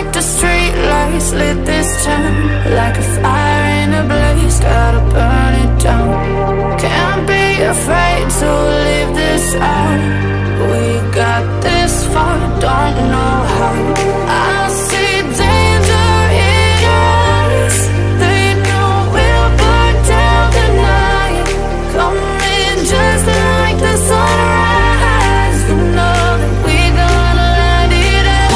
like the street lights lit this town, like a fire in a blaze, gotta burn it down. Can't be afraid to leave this out. We got this far, don't know how. I see danger in us. They know we'll burn down the night. Coming just like the sunrise. You know that we gonna light it up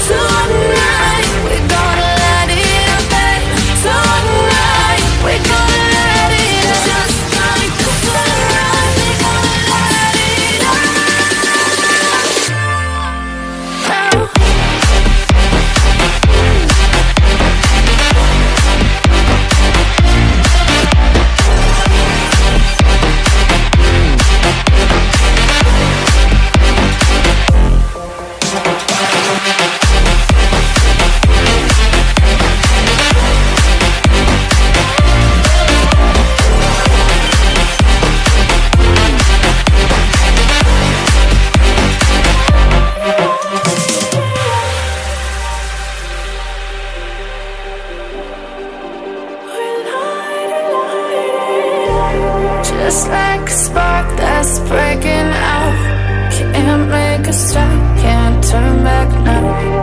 tonight. We gonna light it up tonight. We gonna light it up just like the sunrise. We gonna light it up now. Just like a spark that's breaking out. Can't make a stop, can't turn back now.